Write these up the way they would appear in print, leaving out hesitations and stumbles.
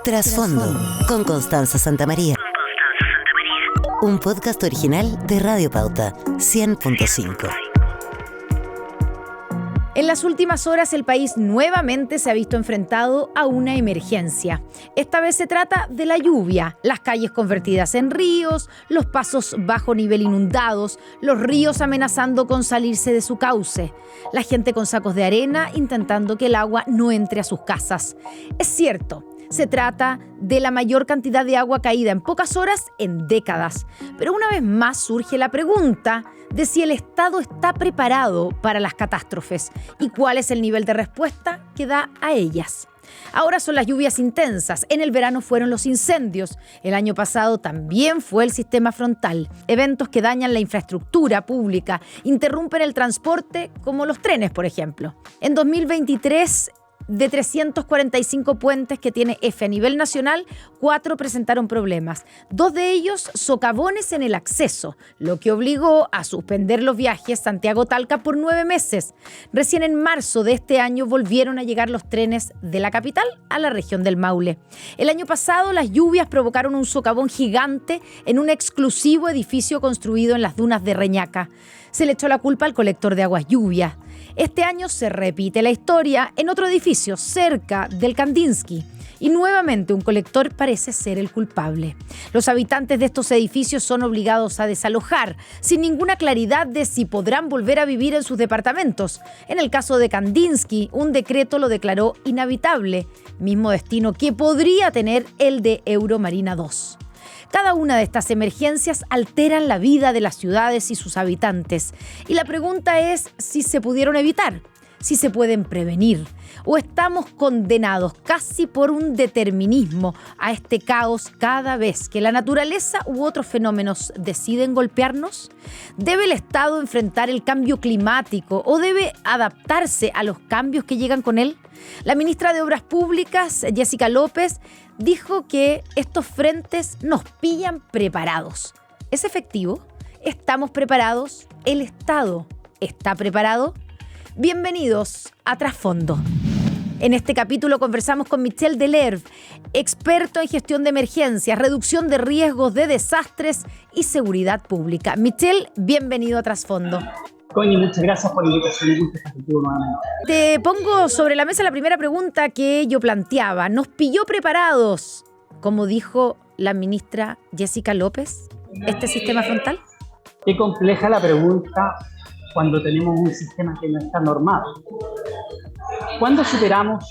Trasfondo, con Constanza Santamaría. Un podcast original de Radio Pauta, 100.5. En las últimas horas, el país nuevamente se ha visto enfrentado a una emergencia. Esta vez se trata de la lluvia, las calles convertidas en ríos, los pasos bajo nivel inundados, los ríos amenazando con salirse de su cauce, la gente con sacos de arena intentando que el agua no entre a sus casas. Es cierto, se trata de la mayor cantidad de agua caída en pocas horas en décadas. Pero una vez más surge la pregunta de si el Estado está preparado para las catástrofes y cuál es el nivel de respuesta que da a ellas. Ahora son las lluvias intensas, en el verano fueron los incendios, el año pasado también fue el sistema frontal, eventos que dañan la infraestructura pública, interrumpen el transporte, como los trenes, por ejemplo. En 2023, de 345 puentes que tiene EFE a nivel nacional, 4 presentaron problemas. 2 de ellos socavones en el acceso, lo que obligó a suspender los viajes Santiago-Talca por 9 meses. Recién en marzo de este año volvieron a llegar los trenes de la capital a la región del Maule. El año pasado las lluvias provocaron un socavón gigante en un exclusivo edificio construido en las dunas de Reñaca. Se le echó la culpa al colector de aguas lluvias. Este año se repite la historia en otro edificio cerca del Kandinsky y nuevamente un colector parece ser el culpable. Los habitantes de estos edificios son obligados a desalojar sin ninguna claridad de si podrán volver a vivir en sus departamentos. En el caso de Kandinsky, un decreto lo declaró inhabitable, mismo destino que podría tener el de Euromarina 2. Cada una de estas emergencias alteran la vida de las ciudades y sus habitantes. Y la pregunta es si se pudieron evitar, si se pueden prevenir, o estamos condenados casi por un determinismo a este caos cada vez que la naturaleza u otros fenómenos deciden golpearnos. ¿Debe el Estado enfrentar el cambio climático o debe adaptarse a los cambios que llegan con él? La ministra de Obras Públicas, Jessica López, dijo que estos frentes nos pillan preparados. ¿Es efectivo? ¿Estamos preparados? ¿El Estado está preparado? Bienvenidos a Trasfondo. En este capítulo conversamos con Michel Delerve, experto en gestión de emergencias, reducción de riesgos de desastres y seguridad pública. Michel, bienvenido a Trasfondo. Connie, muchas gracias por la invitación y gusto estar contigo nuevamente. Te pongo sobre la mesa la primera pregunta que yo planteaba. ¿Nos pilló preparados, como dijo la ministra Jessica López, este sistema frontal? Qué compleja la pregunta cuando tenemos un sistema que no está normado. ¿Cuándo superamos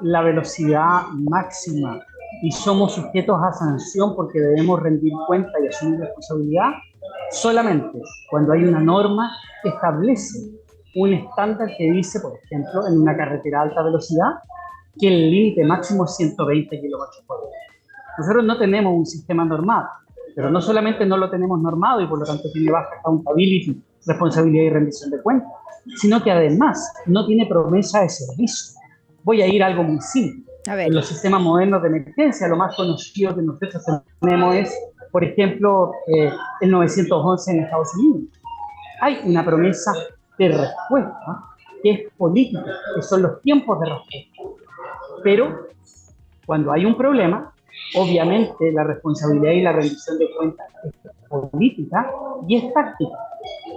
la velocidad máxima y somos sujetos a sanción porque debemos rendir cuenta y asumir responsabilidad? Solamente cuando hay una norma que establece un estándar que dice, por ejemplo, en una carretera a alta velocidad, que el límite máximo es 120 kilómetros por hora. Nosotros no tenemos un sistema normado, pero no solamente no lo tenemos normado y por lo tanto tiene baja accountability, responsabilidad y rendición de cuentas, sino que además no tiene promesa de servicio. Voy a ir a algo muy simple. En los sistemas modernos de emergencia, lo más conocido que nosotros tenemos es, por ejemplo, el 911 en Estados Unidos. Hay una promesa de respuesta que es política, que son los tiempos de respuesta. Pero cuando hay un problema, obviamente la responsabilidad y la rendición de cuentas es política y es táctica.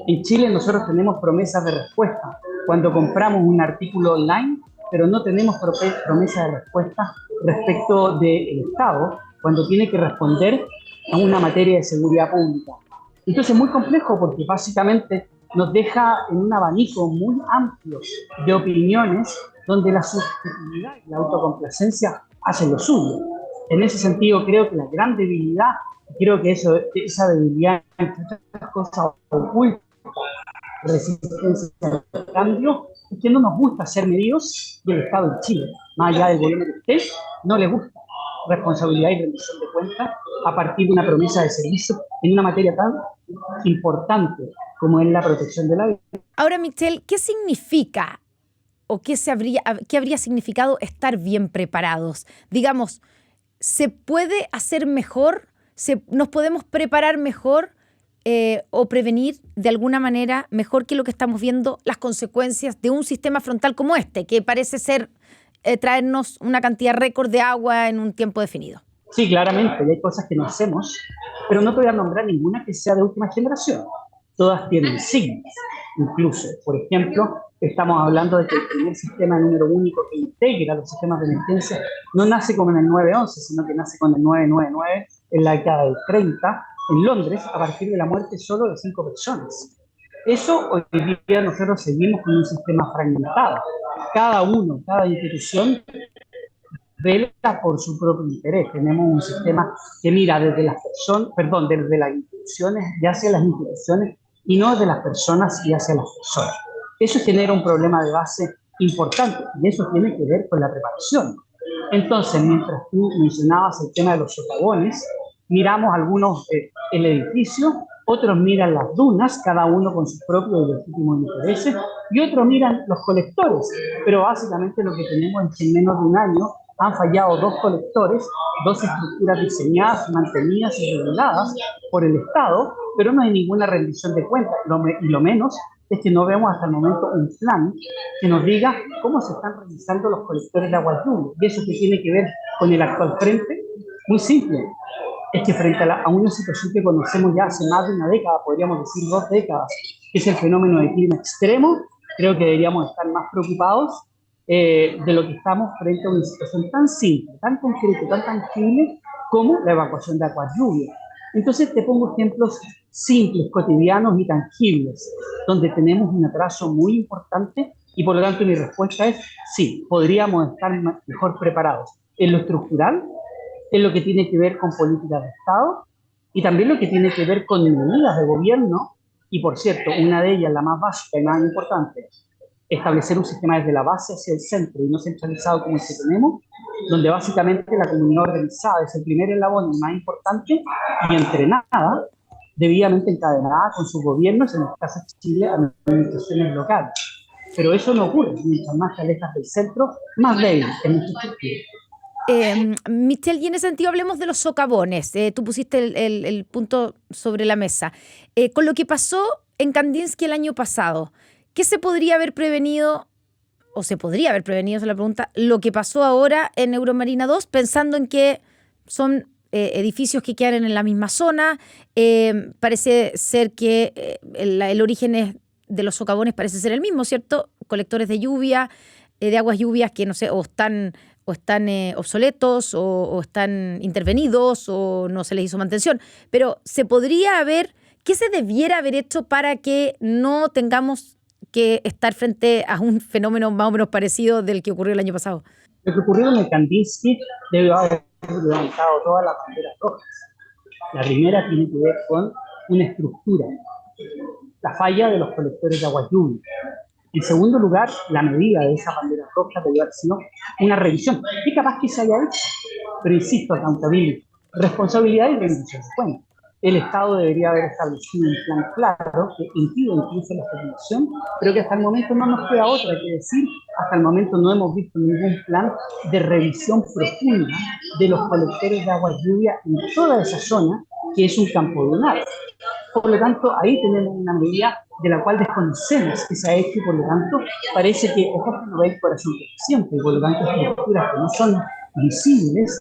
En Chile nosotros tenemos promesas de respuesta cuando compramos un artículo online, pero no tenemos promesa de respuesta respecto del Estado cuando tiene que responder a una materia de seguridad pública. Entonces es muy complejo porque básicamente nos deja en un abanico muy amplio de opiniones donde la subjetividad y la autocomplacencia hacen lo suyo. En ese sentido creo que la gran debilidad, creo que esa debilidad, entre otras cosas, oculta resistencia al cambio, es que no nos gusta ser medidos del Estado de Chile, más allá del gobierno que usted, no le gusta responsabilidad y rendición de cuentas a partir de una promesa de servicio en una materia tan importante como es la protección de la vida. Ahora, Michel, ¿qué significa o qué habría significado estar bien preparados? Digamos, ¿se puede hacer mejor? ¿Nos podemos preparar mejor o prevenir de alguna manera mejor que lo que estamos viendo las consecuencias de un sistema frontal como este, que parece ser traernos una cantidad récord de agua en un tiempo definido. Sí, claramente, hay cosas que no hacemos, pero no te voy a nombrar ninguna que sea de última generación. Todas tienen signos. Incluso, por ejemplo, estamos hablando de que el primer sistema número único que integra los sistemas de emergencia no nace como en el 911, sino que nace con el 999 en la década del 30 en Londres, a partir de la muerte solo de 5 personas. Eso hoy día nosotros seguimos con un sistema fragmentado. Cada institución vela por su propio interés. Tenemos un sistema que mira desde las personas, perdón, desde las instituciones y hacia las instituciones y no de las personas y hacia las personas. Eso genera un problema de base importante y eso tiene que ver con la preparación. Entonces, mientras tú mencionabas el tema de los socavones, miramos algunos el edificio, otros miran las dunas, cada uno con sus propios y legítimos intereses, y otros miran los colectores. Pero básicamente lo que tenemos es que en menos de un año han fallado 2 colectores, 2 estructuras diseñadas, mantenidas y reguladas por el Estado, pero no hay ninguna rendición de cuentas. Y lo menos es que no vemos hasta el momento un plan que nos diga cómo se están realizando los colectores de aguas lluvias. Y eso que tiene que ver con el actual frente, muy simple. Es que frente a una situación que conocemos ya hace más de una década, podríamos decir 2 décadas, que es el fenómeno de clima extremo, creo que deberíamos estar más preocupados de lo que estamos frente a una situación tan simple, tan concreta, tan tangible como la evacuación de aguas lluvias. Entonces te pongo ejemplos simples, cotidianos y tangibles, donde tenemos un atraso muy importante y por lo tanto mi respuesta es sí, podríamos estar mejor preparados en lo estructural, en lo que tiene que ver con políticas de Estado y también lo que tiene que ver con medidas de gobierno y por cierto, una de ellas, la más básica y más importante, establecer un sistema desde la base hacia el centro y no centralizado como el que tenemos, donde básicamente la comunidad organizada es el primer eslabón y más importante y entrenada, debidamente encadenada con sus gobiernos, en el caso de Chile, a las administraciones locales. Pero eso no ocurre, mientras más te alejas del centro, más débil es nuestra estructura. Michelle, y en ese sentido hablemos de los socavones. Tú pusiste el punto sobre la mesa. Con lo que pasó en Kandinsky el año pasado, ¿qué se podría haber prevenido, o se podría haber prevenido, es la pregunta, lo que pasó ahora en Euromarina 2, pensando en que son edificios que quedan en la misma zona? Parece ser que el origen de los socavones parece ser el mismo, ¿cierto? Colectores de lluvia, de aguas lluvias que, no sé, o están obsoletos o están intervenidos o no se les hizo mantención. Pero se podría haber, ¿qué se debiera haber hecho para que no tengamos que estar frente a un fenómeno más o menos parecido del que ocurrió el año pasado? Lo que ocurrió en el Kandinsky debe haber levantado todas las banderas rojas. La primera tiene que ver con una estructura, la falla de los colectores de aguas lluvias. En segundo lugar, la medida de esa bandera roja debe haber sido una revisión. Y capaz que se haya hecho, pero insisto, accountability, responsabilidad y rendición de cuentas. El Estado debería haber establecido un plan claro que impida incluso la especulación, pero que hasta el momento no nos queda otra que decir. Hasta el momento no hemos visto ningún plan de revisión profunda de los colectores de aguas lluvias en toda esa zona, que es un campo lunar. Por lo tanto, ahí tenemos una medida de la cual desconocemos que se ha hecho y por lo tanto parece que ojos que no ve el corazón que siente, y por lo tanto estructuras que no son visibles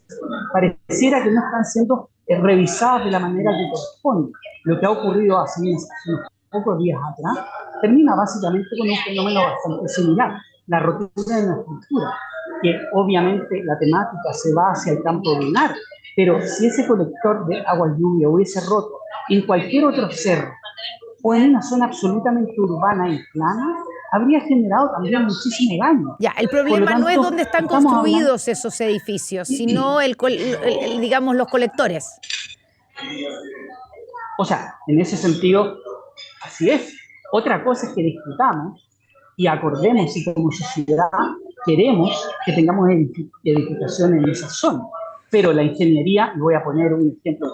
pareciera que no están siendo revisadas de la manera que corresponde. Lo que ha ocurrido hace unos pocos días atrás termina básicamente con un fenómeno bastante similar, la rotura de una estructura, que obviamente la temática se va hacia el campo lunar, pero si ese colector de agua lluvia hubiese roto en cualquier otro cerro o en una zona absolutamente urbana y plana, habría generado también muchísimo daño. Ya, el problema no es dónde están construidos esos edificios, sino digamos, los colectores. O sea, en ese sentido, así es. Otra cosa es que discutamos y acordemos si como sociedad queremos que tengamos edificación en esa zona. Pero la ingeniería, y voy a poner un ejemplo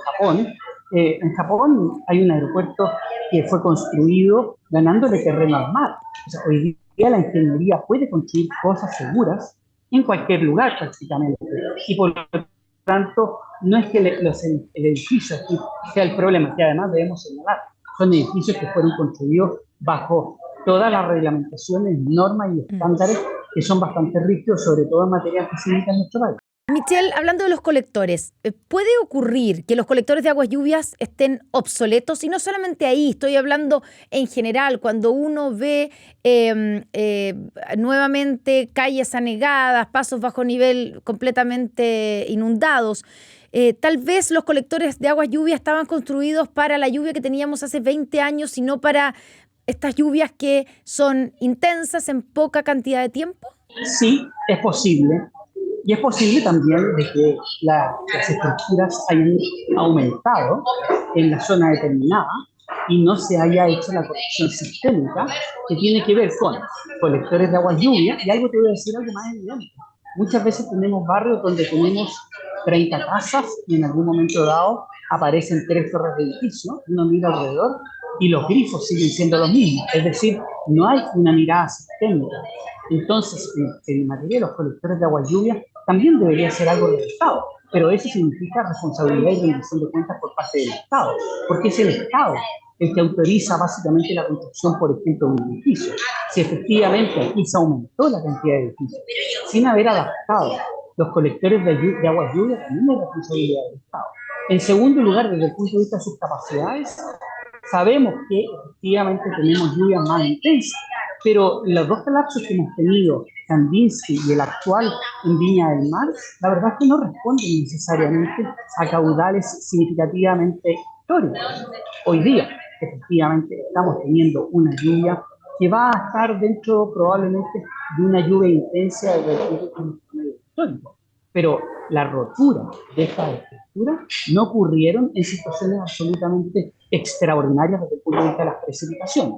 en Japón hay un aeropuerto que fue construido ganándole terreno al mar. O sea, hoy día la ingeniería puede construir cosas seguras en cualquier lugar prácticamente. Y por lo tanto, no es que el edificio sea el problema, que además debemos señalar, son edificios que fueron construidos bajo todas las reglamentaciones, normas y estándares que son bastante rígidos, sobre todo en materia específica en nuestro país. Michelle, hablando de los colectores, ¿puede ocurrir que los colectores de aguas lluvias estén obsoletos? Y no solamente ahí, estoy hablando en general, cuando uno ve nuevamente calles anegadas, pasos bajo nivel completamente inundados. Tal vez los colectores de aguas lluvias estaban construidos para la lluvia que teníamos hace 20 años y no para estas lluvias que son intensas en poca cantidad de tiempo. Sí, es posible. Y es posible también de que las estructuras hayan aumentado en la zona determinada y no se haya hecho la corrección sistémica que tiene que ver con colectores de aguas lluvias. Y algo te voy a decir, algo más evidente. Muchas veces tenemos barrios donde tenemos 30 casas y en algún momento dado aparecen 3 torres de edificio, uno mira alrededor y los grifos siguen siendo los mismos. Es decir, no hay una mirada sistémica. Entonces, en materia de los colectores de agua lluvia, también debería ser algo del Estado, pero eso significa responsabilidad y rendición de cuentas por parte del Estado, porque es el Estado el que autoriza básicamente la construcción, por ejemplo, de un edificio. Si efectivamente aquí se aumentó la cantidad de edificios, sin haber adaptado los colectores de agua lluvia, también es responsabilidad del Estado. En segundo lugar, desde el punto de vista de sus capacidades, sabemos que efectivamente tenemos lluvias más intensas, pero los 2 colapsos que hemos tenido, Kandinsky y el actual en Viña del Mar, la verdad es que no responden necesariamente a caudales significativamente históricos. Hoy día, efectivamente, estamos teniendo una lluvia que va a estar dentro probablemente de una lluvia intensa desde el punto de vista histórico. Pero la rotura de esta estructura no ocurrieron en situaciones absolutamente extraordinarias desde el punto de vista de las precipitaciones.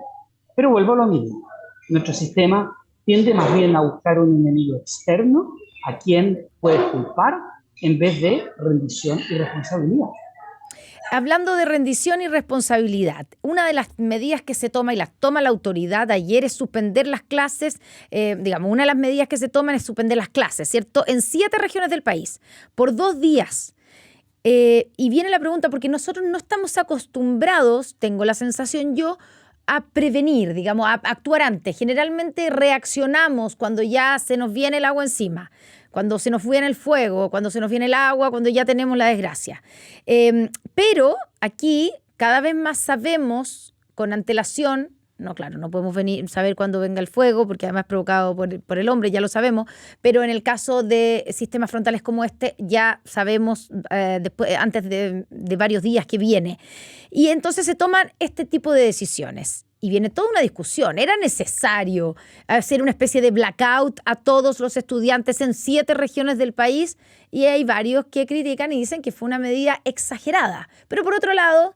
Pero vuelvo a lo mismo. Nuestro sistema tiende más bien a buscar un enemigo externo a quien puedes culpar en vez de rendición y responsabilidad. Hablando de rendición y responsabilidad, una de las medidas que se toma y las toma la autoridad ayer es suspender las clases, una de las medidas que se toman es suspender las clases, ¿cierto? En 7 regiones del país, por 2 días. Y viene la pregunta, porque nosotros no estamos acostumbrados, tengo la sensación yo, a prevenir, a actuar antes. Generalmente reaccionamos cuando ya se nos viene el agua encima, cuando se nos viene el fuego, cuando se nos viene el agua, cuando ya tenemos la desgracia. Pero aquí cada vez más sabemos con antelación, no, claro, no podemos saber cuándo venga el fuego, porque además es provocado por el hombre, ya lo sabemos, pero en el caso de sistemas frontales como este, ya sabemos antes de varios días que viene. Y entonces se toman este tipo de decisiones. Y viene toda una discusión. ¿Era necesario hacer una especie de blackout a todos los estudiantes en 7 regiones del país? Y hay varios que critican y dicen que fue una medida exagerada. Pero por otro lado,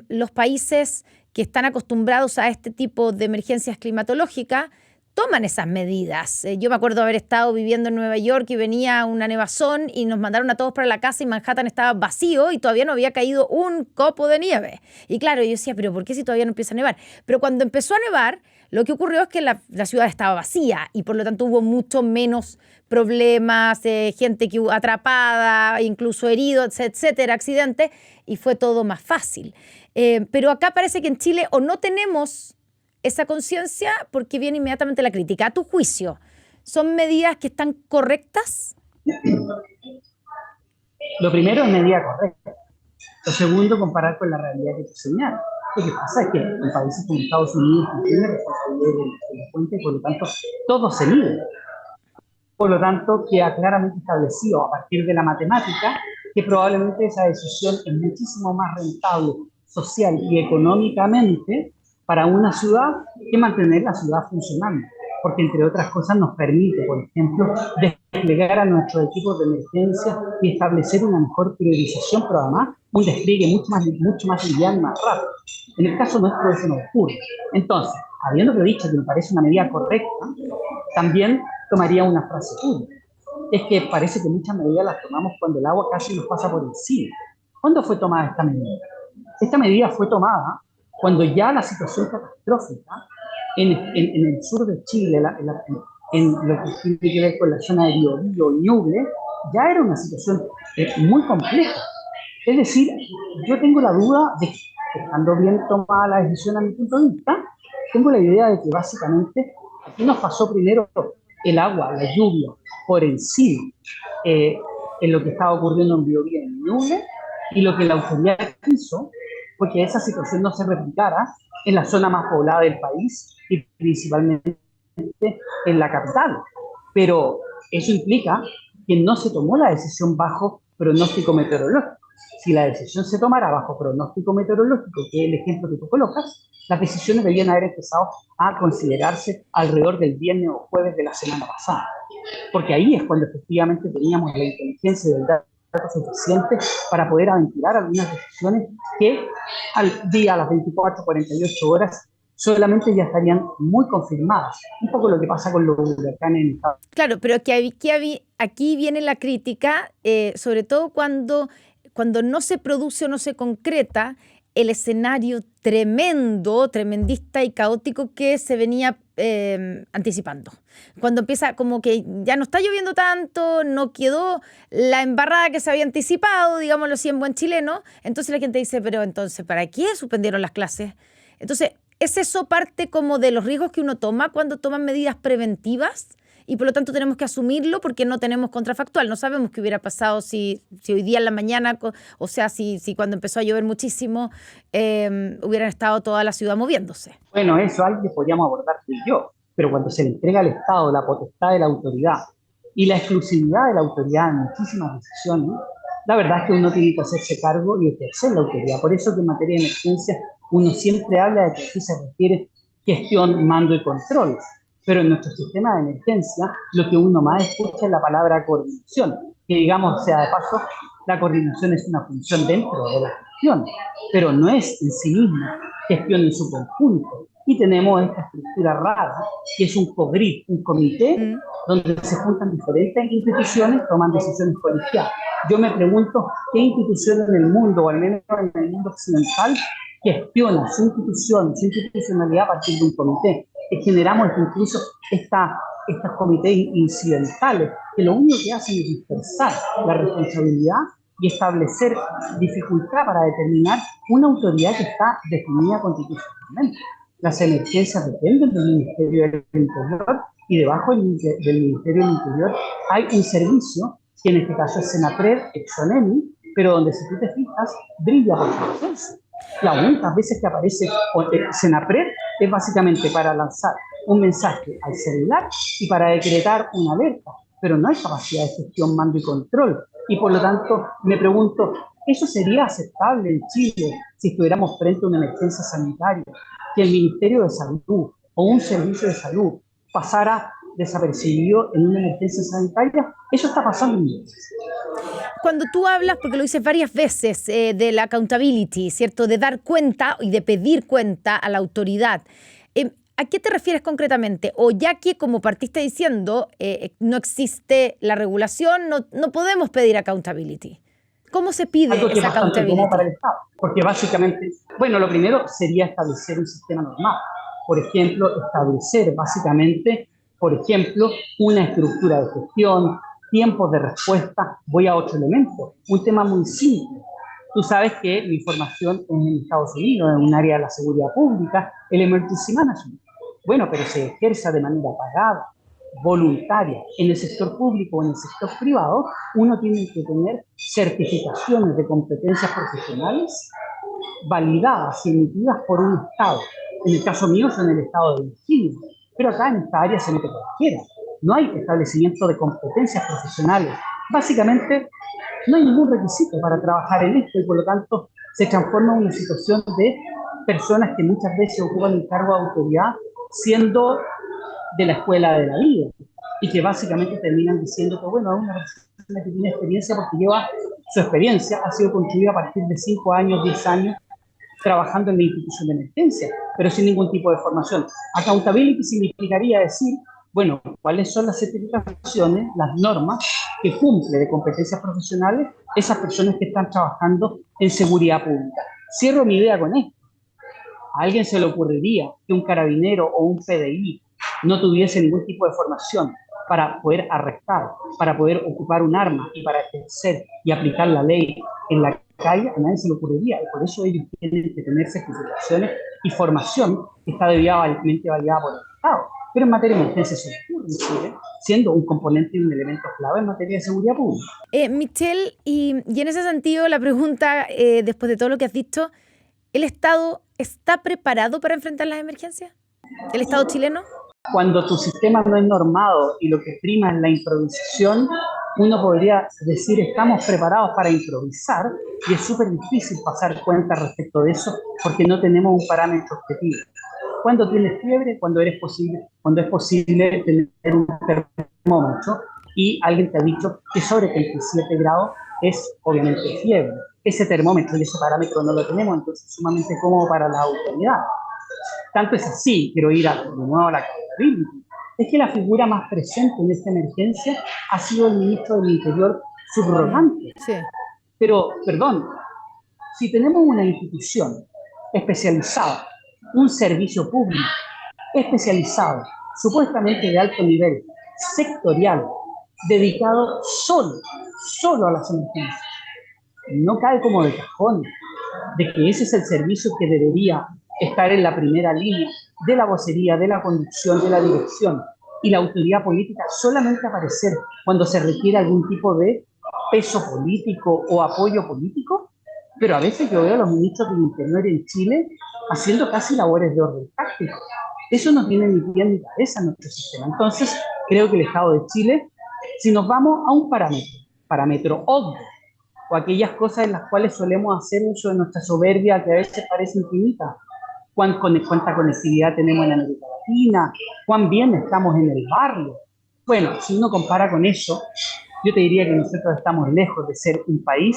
los países que están acostumbrados a este tipo de emergencias climatológicas toman esas medidas. Yo me acuerdo haber estado viviendo en Nueva York y venía una nevazón y nos mandaron a todos para la casa y Manhattan estaba vacío y todavía no había caído un copo de nieve. Y claro, yo decía, ¿pero por qué si todavía no empieza a nevar? Pero cuando empezó a nevar, lo que ocurrió es que la ciudad estaba vacía y por lo tanto hubo mucho menos problemas, gente que atrapada, incluso heridos, etcétera, accidentes, y fue todo más fácil. Pero acá parece que en Chile o no tenemos esa conciencia porque viene inmediatamente la crítica. A tu juicio, ¿son medidas que están correctas? Lo primero es medida correcta. Lo segundo, comparar con la realidad que tú señalas. Lo que pasa es que en países como Estados Unidos tiene responsabilidad de la fuente, por lo tanto, todo se mide. Por lo tanto, queda claramente establecido a partir de la matemática que probablemente esa decisión es muchísimo más rentable social y económicamente para una ciudad que mantener la ciudad funcionando, porque entre otras cosas nos permite, por ejemplo, desplegar a nuestros equipos de emergencia y establecer una mejor priorización, pero además un despliegue mucho más liviano y más rápido. En el caso nuestro eso no ocurre. Entonces, habiendo dicho que me parece una medida correcta, también tomaría una frase pública. Es que parece que muchas medidas las tomamos cuando el agua casi nos pasa por encima. ¿Cuándo fue tomada esta medida? Esta medida fue tomada cuando ya la situación catastrófica en el sur de Chile, en lo que tiene que ver con la zona de Biobío y Ñuble, ya era una situación muy compleja. Es decir, yo tengo la duda de que, estando bien tomada la decisión a mi punto de vista, tengo la idea de que básicamente aquí nos pasó primero el agua, la lluvia, por encima en lo que estaba ocurriendo en Biobío y en Ñuble, y lo que la autoridad hizo fue que esa situación no se replicara en la zona más poblada del país y principalmente en la capital. Pero eso implica que no se tomó la decisión bajo pronóstico meteorológico. Si la decisión se tomara bajo pronóstico meteorológico, que es el ejemplo que tú colocas, las decisiones debían haber empezado a considerarse alrededor del viernes o jueves de la semana pasada. Porque ahí es cuando efectivamente teníamos la inteligencia y el dato suficiente para poder aventurar algunas decisiones que al día, a las 24, 48 horas, solamente ya estarían muy confirmadas. Un poco lo que pasa con los huracanes en Estados Unidos. Claro, pero aquí viene la crítica, sobre todo cuando no se produce o no se concreta el escenario tremendo, tremendista y caótico que se venía anticipando. Cuando empieza como que ya no está lloviendo tanto, no quedó la embarrada que se había anticipado, digámoslo así en buen chileno, entonces la gente dice, pero entonces, ¿para qué suspendieron las clases? Entonces, ¿es eso parte como de los riesgos que uno toma cuando toman medidas preventivas? Y por lo tanto tenemos que asumirlo porque no tenemos contrafactual. No sabemos qué hubiera pasado si hoy día en la mañana, o sea, si cuando empezó a llover muchísimo, hubieran estado toda la ciudad moviéndose. Bueno, eso algo que podríamos abordar tú y yo, pero cuando se le entrega al Estado la potestad de la autoridad y la exclusividad de la autoridad en muchísimas decisiones, la verdad es que uno tiene que hacerse cargo y ejercer la autoridad. Por eso que en materia de emergencia uno siempre habla de que aquí se requiere gestión, mando y control. Pero en nuestro sistema de emergencia, lo que uno más escucha es la palabra coordinación, que digamos, sea de paso, la coordinación es una función dentro de la gestión, pero no es en sí misma gestión en su conjunto. Y tenemos esta estructura rara, que es un COGRIP, un comité, donde se juntan diferentes instituciones, toman decisiones colegiadas. Yo me pregunto, ¿qué institución en el mundo, o al menos en el mundo occidental, gestiona su institución, su institucionalidad a partir de un comité? Generamos incluso estos comités incidentales, que lo único que hacen es dispersar la responsabilidad y establecer dificultad para determinar una autoridad que está definida constitucionalmente. Las emergencias dependen del Ministerio del Interior y debajo del Ministerio del Interior hay un servicio que en este caso es Senapred, Exonemi, pero donde si tú te fijas, brilla por su ausencia. Las únicas veces que aparece Senapred es básicamente para lanzar un mensaje al celular y para decretar una alerta, pero no hay capacidad de gestión, mando y control. Y por lo tanto, me pregunto, ¿eso sería aceptable en Chile si estuviéramos frente a una emergencia sanitaria? Que el Ministerio de Salud o un servicio de salud pasara desapercibido en una emergencia sanitaria. Eso está pasando en Chile. Cuando tú hablas, porque lo dices varias veces, de la accountability, ¿cierto? De dar cuenta y de pedir cuenta a la autoridad. ¿A qué te refieres concretamente? O ya que, como partiste diciendo, no existe la regulación, no podemos pedir accountability. ¿Cómo se pide esa accountability? Para el Estado, porque básicamente, bueno, lo primero sería establecer un sistema normal. Por ejemplo, establecer básicamente, una estructura de gestión, tiempos de respuesta. Voy a otro elemento, un tema muy simple. Tú sabes que mi formación es en Estados Unidos, en un área de la seguridad pública, el Emergency Management. Bueno, pero se ejerza de manera pagada, voluntaria. En el sector público o en el sector privado, uno tiene que tener certificaciones de competencias profesionales validadas y emitidas por un Estado. En el caso mío, son el Estado de Virginia. Pero acá en esta área se mete cualquiera. No hay establecimiento de competencias profesionales. Básicamente, no hay ningún requisito para trabajar en esto y por lo tanto se transforma en una situación de personas que muchas veces ocupan el cargo de autoridad siendo de la escuela de la vida y que básicamente terminan diciendo que bueno, es una persona que tiene experiencia porque su experiencia ha sido construida a partir de 5 años, 10 años trabajando en la institución de emergencia, pero sin ningún tipo de formación. Accountability significaría decir, bueno, cuáles son las certificaciones, las normas que cumple de competencias profesionales esas personas que están trabajando en seguridad pública. Cierro mi idea con esto. ¿A alguien se le ocurriría que un carabinero o un PDI no tuviese ningún tipo de formación para poder arrestar, para poder ocupar un arma y para ejercer y aplicar la ley en la calle? A nadie se le ocurriría, y por eso ellos tienen que tener certificaciones y formación que está debidamente validada por el Estado. pero en materia de emergencia se ocurre en Chile, siendo un componente y un elemento clave en materia de seguridad pública. Michelle, y en ese sentido la pregunta, después de todo lo que has dicho, ¿el Estado está preparado para enfrentar las emergencias? ¿El Estado chileno? Cuando tu sistema no es normado y lo que prima es la improvisación, uno podría decir estamos preparados para improvisar y es súper difícil pasar cuenta respecto de eso porque no tenemos un parámetro objetivo. Cuando tienes fiebre, cuando es posible tener un termómetro y alguien te ha dicho que sobre 37 grados es obviamente fiebre. Ese termómetro y ese parámetro no lo tenemos, entonces es sumamente cómodo para la autoridad. Tanto es así, quiero ir de nuevo a la accountability, es que la figura más presente en esta emergencia ha sido el ministro del Interior subrogante. Sí. Pero, perdón, si tenemos una institución especializada, un servicio público especializado, supuestamente de alto nivel, sectorial, dedicado solo a las emergencias, no cae como de cajón de que ese es el servicio que debería estar en la primera línea de la vocería, de la conducción, de la dirección, y la autoridad política solamente aparecer cuando se requiere algún tipo de peso político o apoyo político. Pero a veces yo veo a los ministros del Interior en Chile haciendo casi labores de orden táctico. Eso no tiene ni pie ni cabeza en nuestro sistema. Entonces, creo que el Estado de Chile, si nos vamos a un parámetro obvio, o aquellas cosas en las cuales solemos hacer uso de nuestra soberbia que a veces parece infinita, cuánta conectividad tenemos en América Latina, cuán bien estamos en el barrio. Bueno, si uno compara con eso, yo te diría que nosotros estamos lejos de ser un país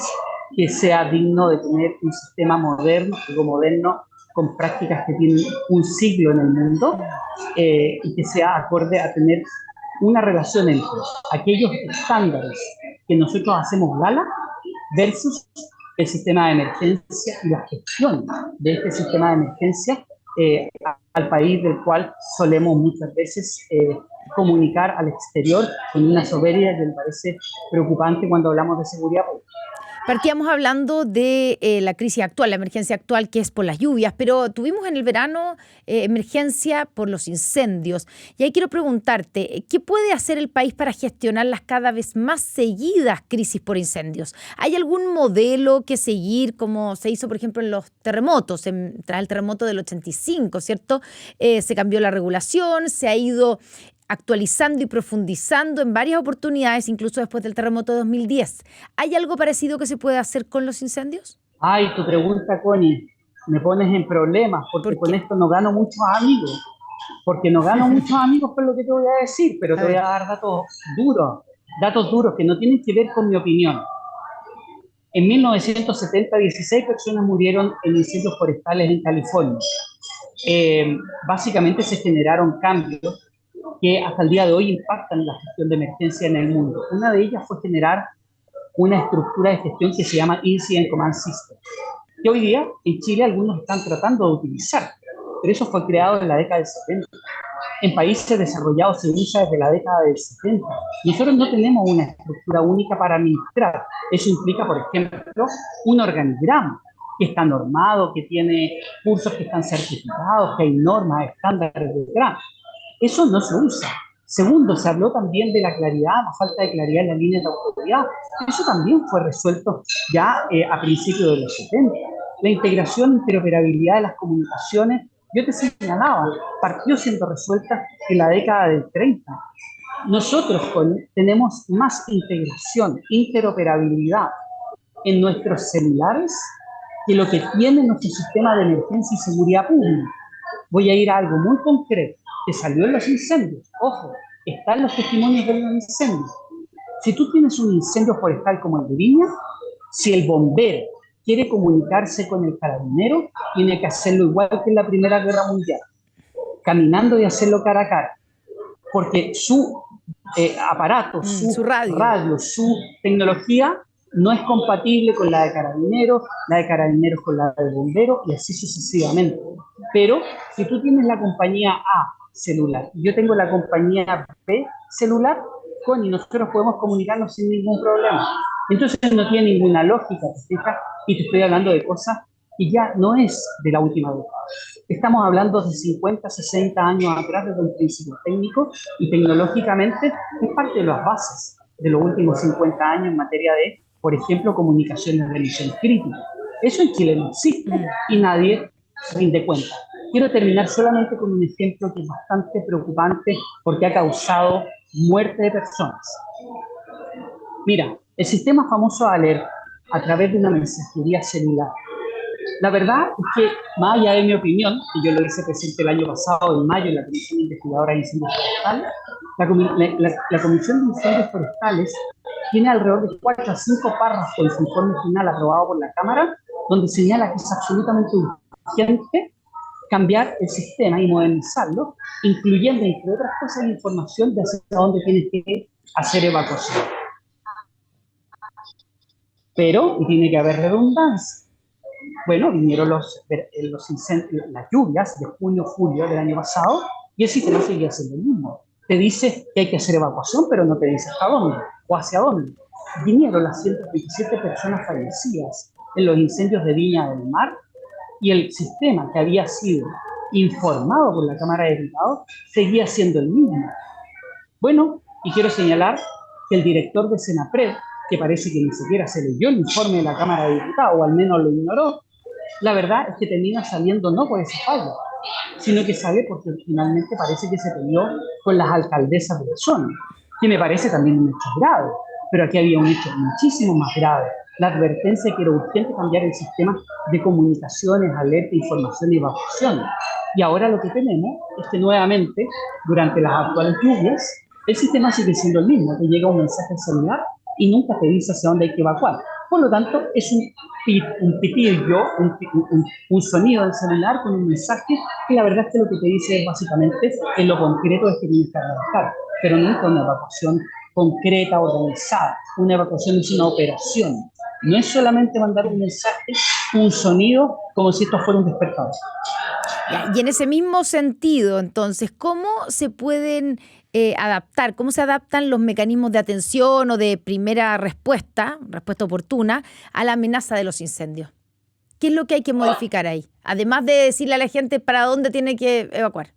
que sea digno de tener un sistema moderno, algo moderno, con prácticas que tienen un siglo en el mundo, y que sea acorde a tener una relación entre aquellos estándares que nosotros hacemos gala versus el sistema de emergencia y la gestión de este sistema de emergencia al país del cual solemos muchas veces comunicar al exterior con una soberbia que me parece preocupante cuando hablamos de seguridad pública. Partíamos hablando de la crisis actual, la emergencia actual que es por las lluvias, pero tuvimos en el verano emergencia por los incendios. Y ahí quiero preguntarte, ¿qué puede hacer el país para gestionar las cada vez más seguidas crisis por incendios? ¿Hay algún modelo que seguir, como se hizo, por ejemplo, en los terremotos? Tras el terremoto del 85, ¿cierto? Se cambió la regulación, se ha ido actualizando y profundizando en varias oportunidades, incluso después del terremoto de 2010. ¿Hay algo parecido que se puede hacer con los incendios? Ay, tu pregunta, Connie, me pones en problemas, porque con esto no gano muchos amigos. Porque no gano muchos amigos por lo que te voy a decir, pero te voy a dar datos duros que no tienen que ver con mi opinión. En 1970, 16 personas murieron en incendios forestales en California. Básicamente se generaron cambios que hasta el día de hoy impactan la gestión de emergencia en el mundo. Una de ellas fue generar una estructura de gestión que se llama Incident Command System, que hoy día en Chile algunos están tratando de utilizar, pero eso fue creado en la década del 70. En países desarrollados se usa desde la década del 70. Nosotros no tenemos una estructura única para administrar. Eso implica, por ejemplo, un organigrama que está normado, que tiene cursos que están certificados, que hay normas, estándares detrás. Eso no se usa. Segundo, se habló también de la claridad, la falta de claridad en la línea de autoridad. Eso también fue resuelto ya a principios de los 70. La integración e interoperabilidad de las comunicaciones, yo te señalaba, partió siendo resuelta en la década del 30. Nosotros tenemos más integración, interoperabilidad en nuestros celulares que lo que tiene nuestro sistema de emergencia y seguridad pública. Voy a ir a algo muy concreto que salió en los incendios. Ojo, están los testimonios de los incendios. Si tú tienes un incendio forestal como el de Viña, si el bombero quiere comunicarse con el carabinero, tiene que hacerlo igual que en la Primera Guerra Mundial, caminando y hacerlo cara a cara, porque su aparato, su radio, su tecnología no es compatible con la de carabineros con la de bomberos y así sucesivamente. Pero si tú tienes la compañía A celular y yo tengo la compañía B celular, y nosotros podemos comunicarnos sin ningún problema. Entonces no tiene ninguna lógica, ¿te fijas? Y te estoy hablando de cosas y ya no es de la última década. Estamos hablando de 50, 60 años atrás desde un principio técnico y tecnológicamente es parte de las bases de los últimos 50 años en materia de, por ejemplo, comunicaciones de misión crítica. Eso en Chile no existe y nadie rinde cuenta. Quiero terminar solamente con un ejemplo que es bastante preocupante porque ha causado muerte de personas. Mira, el sistema famoso ALERT a través de una mensajería celular. La verdad es que, más allá de mi opinión, que yo lo hice presente el año pasado, en mayo, en la Comisión Investigadora de Incendios Forestales, la Comisión de Incendios Forestales tiene alrededor de 4 a 5 párrafos en su informe final aprobado por la Cámara, donde señala que es absolutamente urgente cambiar el sistema y modernizarlo, incluyendo, entre otras cosas, la información de hacia dónde tienes que hacer evacuación. Pero, y tiene que haber redundancia. Bueno, vinieron las lluvias de junio, julio del año pasado, y el sistema seguía siendo el mismo. Te dice que hay que hacer evacuación, pero no te dice hasta dónde o hacia dónde. Vinieron las 127 personas fallecidas en los incendios de Viña del Mar, y el sistema que había sido informado por la Cámara de Diputados seguía siendo el mismo. Bueno, y quiero señalar que el director de Senapred, que parece que ni siquiera se leyó el informe de la Cámara de Diputados, o al menos lo ignoró, la verdad es que termina saliendo no por ese fallo, sino que sale porque finalmente parece que se peleó con las alcaldesas de la zona, que me parece también un hecho grave, pero aquí había un hecho muchísimo más grave, la advertencia que era urgente cambiar el sistema de comunicaciones, alerta, información y evacuación. Y ahora lo que tenemos es que nuevamente, durante las actuales lluvias, el sistema sigue siendo el mismo, te llega un mensaje celular y nunca te dice hacia dónde hay que evacuar. Por lo tanto, es un pitillo, un sonido del celular con un mensaje que la verdad es que lo que te dice es básicamente, en lo concreto, es que tienes que evacuar, pero nunca una evacuación concreta, organizada. Una evacuación es una operación. No es solamente mandar un mensaje, un sonido, como si esto fuera un despertador. Y en ese mismo sentido, entonces, ¿cómo se pueden adaptar? ¿Cómo se adaptan los mecanismos de atención o de primera respuesta oportuna, a la amenaza de los incendios? ¿Qué es lo que hay que modificar ahí? Además de decirle a la gente para dónde tiene que evacuar.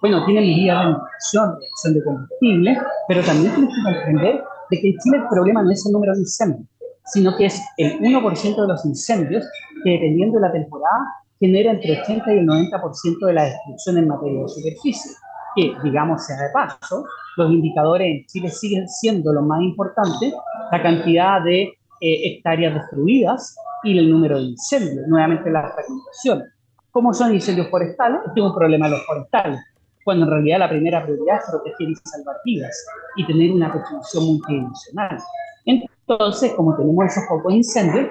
Bueno, tienen medidas de reducción de combustible, pero también tienes que comprender de que en Chile el problema no es el número de incendios, sino que es el 1% de los incendios que, dependiendo de la temporada, genera entre 80 y el 90% de la destrucción en materia de superficie. Que, digamos sea de paso, los indicadores en Chile siguen siendo los más importantes, la cantidad de hectáreas destruidas y el número de incendios, nuevamente la fragmentación. ¿Cómo son incendios forestales? Este es un problema de los forestales, cuando en realidad la primera prioridad es proteger y salvar vidas y tener una construcción multidimensional. Entonces, como tenemos esos pocos incendios,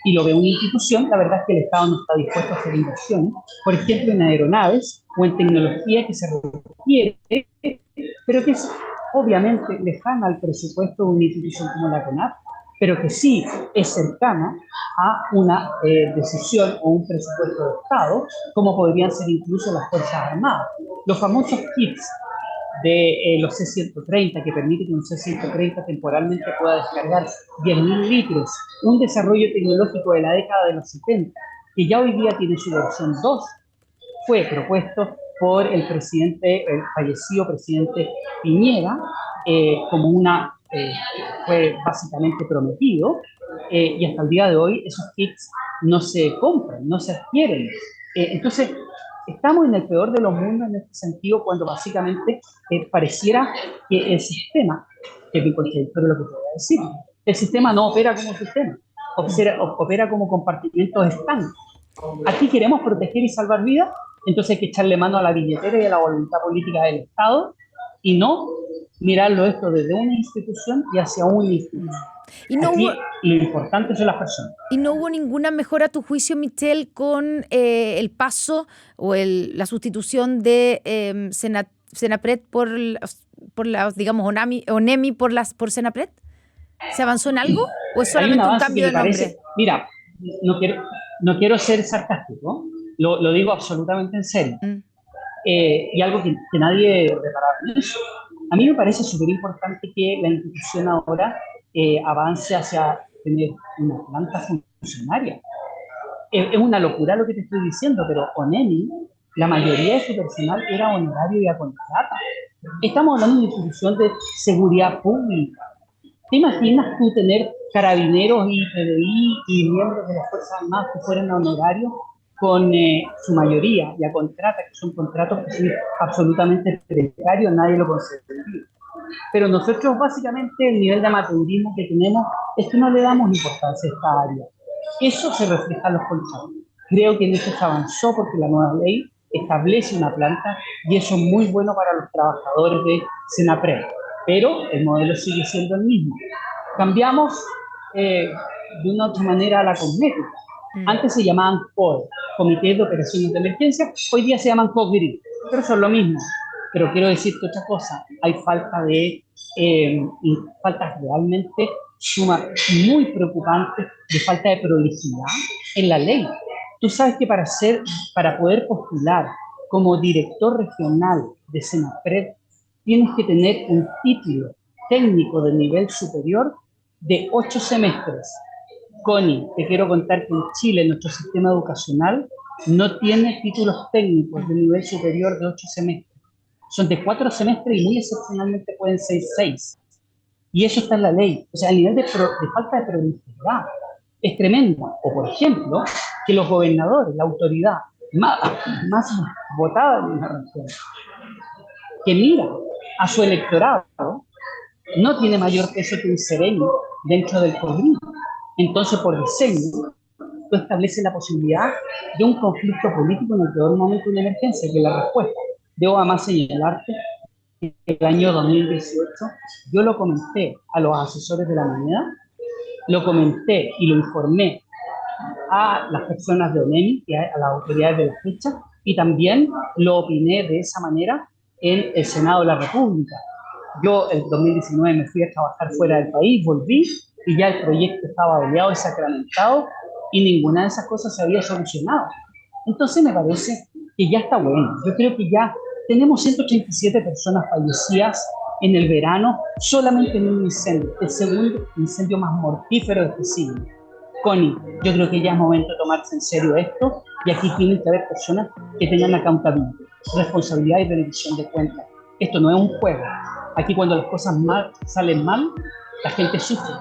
y lo ve una institución, la verdad es que el Estado no está dispuesto a hacer inversiones, por ejemplo, en aeronaves o en tecnología que se requiere, pero que es obviamente lejana al presupuesto de una institución como la CONAF, pero que sí es cercana a una decisión o un presupuesto de Estado, como podrían ser incluso las Fuerzas Armadas. Los famosos kits de los C-130, que permite que un C-130 temporalmente pueda descargar 10.000 litros, un desarrollo tecnológico de la década de los 70, que ya hoy día tiene su versión 2, fue propuesto por el fallecido presidente Piñera, como fue básicamente prometido, y hasta el día de hoy esos kits no se compran, no se adquieren. Entonces, estamos en el peor de los mundos en este sentido, cuando básicamente pareciera que el sistema, que es muy contradictorio lo que te voy a decir, el sistema no opera como sistema, opera como compartimentos estancos. Aquí queremos proteger y salvar vidas, entonces hay que echarle mano a la billetera y a la voluntad política del Estado y no mirarlo esto desde una institución y hacia una institución. Y no Aquí hubo, lo importante son las personas. ¿Y no hubo ninguna mejora, a tu juicio, Michelle, con el paso o la sustitución de Senapred por las, digamos, ONEMI por Senapred? ¿Se avanzó en algo o es solamente un cambio de nombre? Mira, no quiero ser sarcástico, lo digo absolutamente en serio. Y algo que nadie reparaba en eso. A mí me parece súper importante que la institución ahora avance hacia tener una planta revolucionaria. Es una locura lo que te estoy diciendo, pero ONEMI, la mayoría de su personal era honorario y a contrata. Estamos hablando de una institución de seguridad pública. ¿Te imaginas tú tener carabineros y PDI y miembros de las Fuerzas Armadas que fueran a honorarios con su mayoría y a contrata, que son contratos que son absolutamente precarios, nadie lo consideraría? Pero nosotros básicamente el nivel de amateurismo que tenemos es que no le damos importancia a esta área. Eso se refleja en los contratos. Creo que en esto se avanzó porque la nueva ley establece una planta y eso es muy bueno para los trabajadores de Senapred. Pero el modelo sigue siendo el mismo. Cambiamos de una otra manera a la cosmética. Antes se llamaban COE, Comités de Operaciones de Emergencia, hoy día se llaman COGRI, pero son lo mismo. Pero quiero decirte otra cosa, hay faltas realmente muy preocupantes de falta de prolijidad en la ley. Tú sabes que para poder postular como director regional de Senapred, tienes que tener un título técnico de nivel superior de 8 semestres. Connie, te quiero contar que en Chile nuestro sistema educacional no tiene títulos técnicos de nivel superior de 8 semestres. Son de 4 semestres y muy excepcionalmente pueden ser 6. Y eso está en la ley. O sea, el nivel de falta de prolijidad es tremendo. O, por ejemplo, que los gobernadores, la autoridad más votada en la región, que mira a su electorado, no tiene mayor peso que un sereno dentro del COGRI. Entonces, por diseño, tú estableces la posibilidad de un conflicto político en el peor momento de una emergencia, que es la respuesta. Debo además señalarte que el año 2018 yo lo comenté a los asesores de la moneda, lo comenté y lo informé a las personas de ONEMI y a las autoridades de la fecha, y también lo opiné de esa manera en el Senado de la República. Yo en 2019 me fui a trabajar fuera del país, volví y ya el proyecto estaba avaliado y sacramentado y ninguna de esas cosas se había solucionado. Entonces me parece que ya está bueno. Yo creo que ya tenemos 187 personas fallecidas en el verano solamente en un incendio, el segundo incendio más mortífero de este siglo. Connie, yo creo que ya es momento de tomarse en serio esto y aquí tienen que haber personas que tengan accountability, responsabilidad y rendición de cuentas. Esto no es un juego. Aquí cuando las cosas salen mal, la gente sufre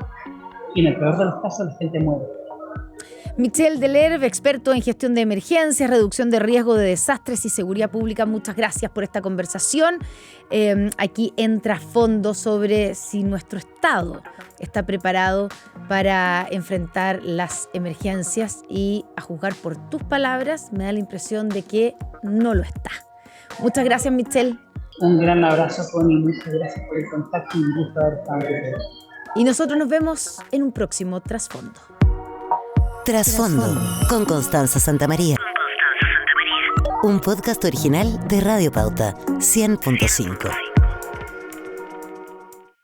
y en el peor de los casos la gente muere. Michel Delerve, experto en gestión de emergencias, reducción de riesgo de desastres y seguridad pública, muchas gracias por esta conversación. Aquí entra a fondo sobre si nuestro Estado está preparado para enfrentar las emergencias y, a juzgar por tus palabras, me da la impresión de que no lo está. Muchas gracias, Michel. Un gran abrazo, Connie, muchas gracias por el contacto y un gusto haber estado contigo. Y nosotros nos vemos en un próximo Trasfondo. Trasfondo con Constanza Santamaría. Un podcast original de Radio Pauta 100.5.